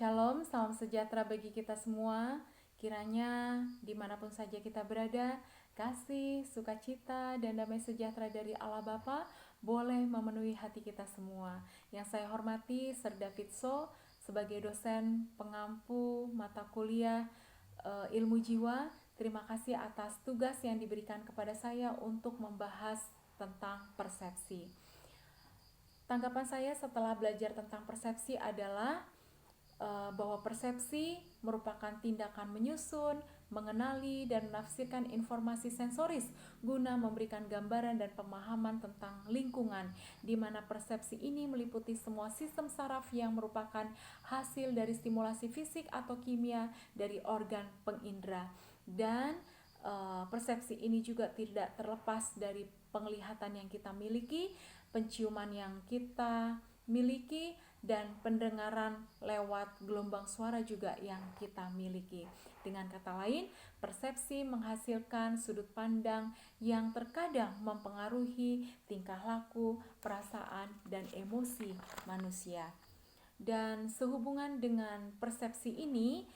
Shalom, salam sejahtera bagi kita semua. Kiranya dimanapun saja kita berada, kasih, sukacita, dan damai sejahtera dari Allah Bapa boleh memenuhi hati kita semua. Yang saya hormati, Sir David So, sebagai dosen pengampu mata kuliah ilmu jiwa. Terima kasih atas tugas yang diberikan kepada saya untuk membahas tentang persepsi. Tanggapan saya setelah belajar tentang persepsi adalah bahwa persepsi merupakan tindakan menyusun, mengenali, dan menafsirkan informasi sensoris guna memberikan gambaran dan pemahaman tentang lingkungan, di mana persepsi ini meliputi semua sistem saraf yang merupakan hasil dari stimulasi fisik atau kimia dari organ pengindra. Dan persepsi ini juga tidak terlepas dari penglihatan yang kita miliki, penciuman yang kita miliki, dan pendengaran lewat gelombang suara juga yang kita miliki. Dengan kata lain, persepsi menghasilkan sudut pandang yang terkadang mempengaruhi tingkah laku, perasaan, dan emosi manusia. Dan sehubungan dengan persepsi ini,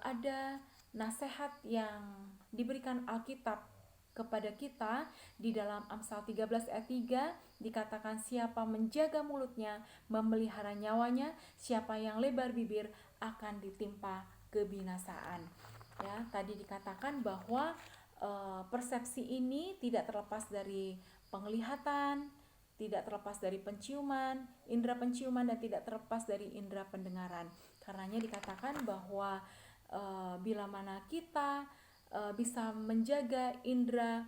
ada nasihat yang diberikan Alkitab kepada kita. Di dalam Amsal 13 ayat 3 dikatakan, siapa menjaga mulutnya memelihara nyawanya, siapa yang lebar bibir akan ditimpa kebinasaan. Ya, tadi dikatakan bahwa persepsi ini tidak terlepas dari penglihatan, tidak terlepas dari penciuman, indera penciuman, dan tidak terlepas dari indera pendengaran. Karenanya dikatakan bahwa bila mana kita bisa menjaga indera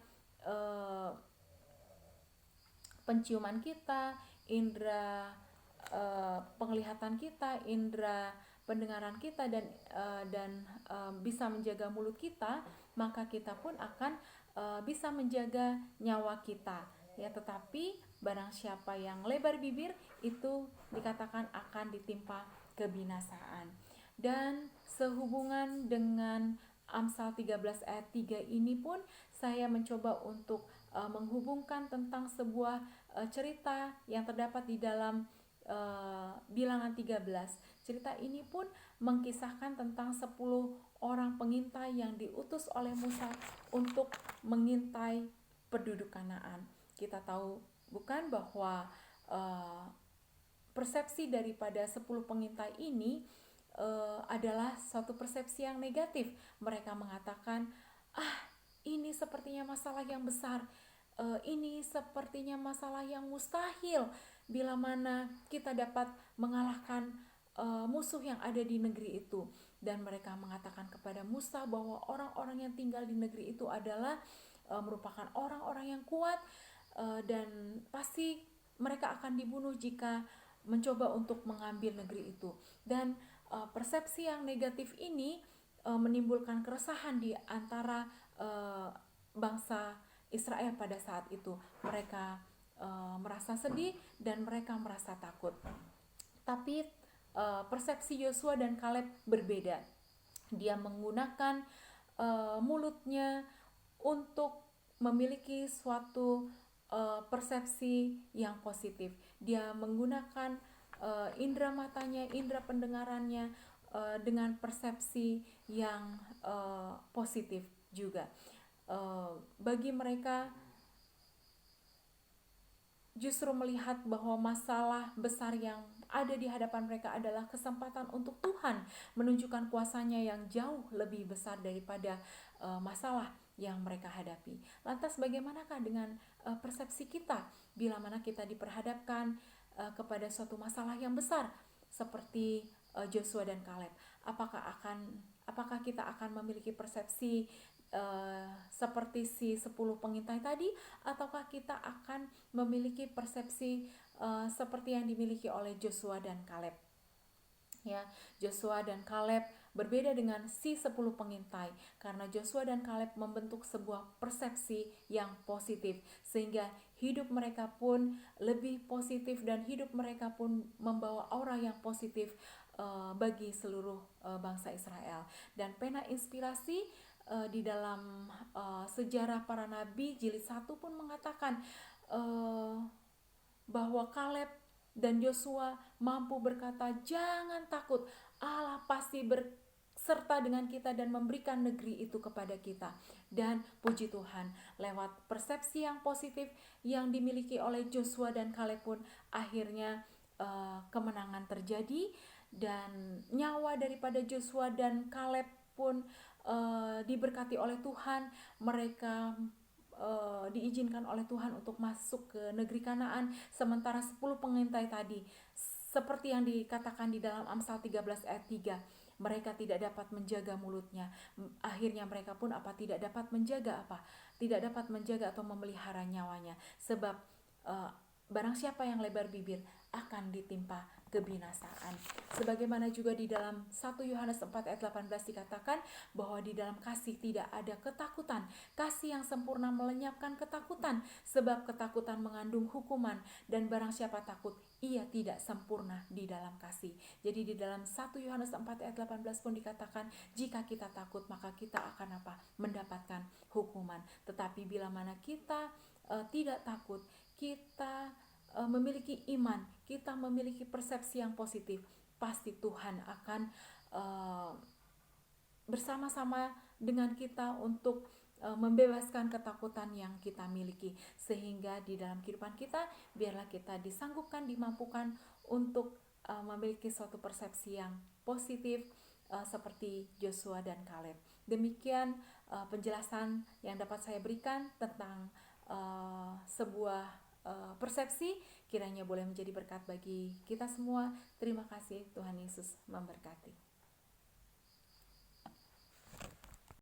penciuman kita, indera penglihatan kita, indera pendengaran kita, dan bisa menjaga mulut kita, maka kita pun akan bisa menjaga nyawa kita. Ya, tetapi barang siapa yang lebar bibir, itu dikatakan akan ditimpa kebinasaan. Dan sehubungan dengan Amsal 13 ayat 3 ini pun saya mencoba untuk menghubungkan tentang sebuah cerita yang terdapat di dalam Bilangan 13. Cerita ini pun mengkisahkan tentang 10 orang pengintai yang diutus oleh Musa untuk mengintai penduduk Kanaan. Kita tahu bukan bahwa persepsi daripada 10 pengintai ini adalah suatu persepsi yang negatif. Mereka mengatakan, ini sepertinya masalah yang besar, ini sepertinya masalah yang mustahil bila mana kita dapat mengalahkan musuh yang ada di negeri itu. Dan mereka mengatakan kepada Musa bahwa orang-orang yang tinggal di negeri itu adalah merupakan orang-orang yang kuat, dan pasti mereka akan dibunuh jika mencoba untuk mengambil negeri itu. Dan persepsi yang negatif ini menimbulkan keresahan di antara bangsa Israel pada saat itu. Mereka merasa sedih dan mereka merasa takut. Tapi persepsi Yosua dan Kaleb berbeda. Dia menggunakan mulutnya untuk memiliki suatu persepsi yang positif. Dia menggunakan indera matanya, indera pendengarannya dengan persepsi yang positif juga. Bagi mereka justru melihat bahwa masalah besar yang ada di hadapan mereka adalah kesempatan untuk Tuhan menunjukkan kuasanya yang jauh lebih besar daripada masalah yang mereka hadapi. Lantas bagaimanakah dengan persepsi kita bila mana kita diperhadapkan kepada suatu masalah yang besar seperti Joshua dan Kaleb? Apakah kita akan memiliki persepsi seperti si 10 pengintai tadi, ataukah kita akan memiliki persepsi seperti yang dimiliki oleh Joshua dan Kaleb? Ya, Joshua dan Kaleb berbeda dengan si 10 pengintai karena Joshua dan Kaleb membentuk sebuah persepsi yang positif, sehingga hidup mereka pun lebih positif dan hidup mereka pun membawa aura yang positif bagi seluruh bangsa Israel. Dan pena inspirasi di dalam sejarah para nabi jilid 1 pun mengatakan bahwa Kaleb dan Yosua mampu berkata, "Jangan takut, Allah pasti serta dengan kita dan memberikan negeri itu kepada kita." Dan puji Tuhan, lewat persepsi yang positif yang dimiliki oleh Joshua dan Kaleb pun akhirnya kemenangan terjadi, dan nyawa daripada Joshua dan Kaleb pun diberkati oleh Tuhan. Mereka diizinkan oleh Tuhan untuk masuk ke negeri Kanaan, sementara 10 pengintai tadi, seperti yang dikatakan di dalam Amsal 13 ayat 3, mereka tidak dapat menjaga mulutnya. Akhirnya mereka pun tidak dapat menjaga tidak dapat menjaga atau memelihara nyawanya, sebab barang siapa yang lebar bibir akan ditimpa kebinasaan. Sebagaimana juga di dalam 1 Yohanes 4 ayat 18 dikatakan bahwa di dalam kasih tidak ada ketakutan. Kasih yang sempurna melenyapkan ketakutan, sebab ketakutan mengandung hukuman, dan barang siapa takut, ia tidak sempurna di dalam kasih. Jadi di dalam 1 Yohanes 4 ayat 18 pun dikatakan, jika kita takut maka kita akan mendapatkan hukuman. Tetapi bila mana kita tidak takut, kita memiliki iman, kita memiliki persepsi yang positif, pasti Tuhan akan bersama-sama dengan kita untuk membebaskan ketakutan yang kita miliki, sehingga di dalam kehidupan kita biarlah kita disanggupkan, dimampukan untuk memiliki suatu persepsi yang positif seperti Joshua dan Kaleb. Demikian penjelasan yang dapat saya berikan tentang sebuah persepsi, kiranya boleh menjadi berkat bagi kita semua. Terima kasih, Tuhan Yesus memberkati.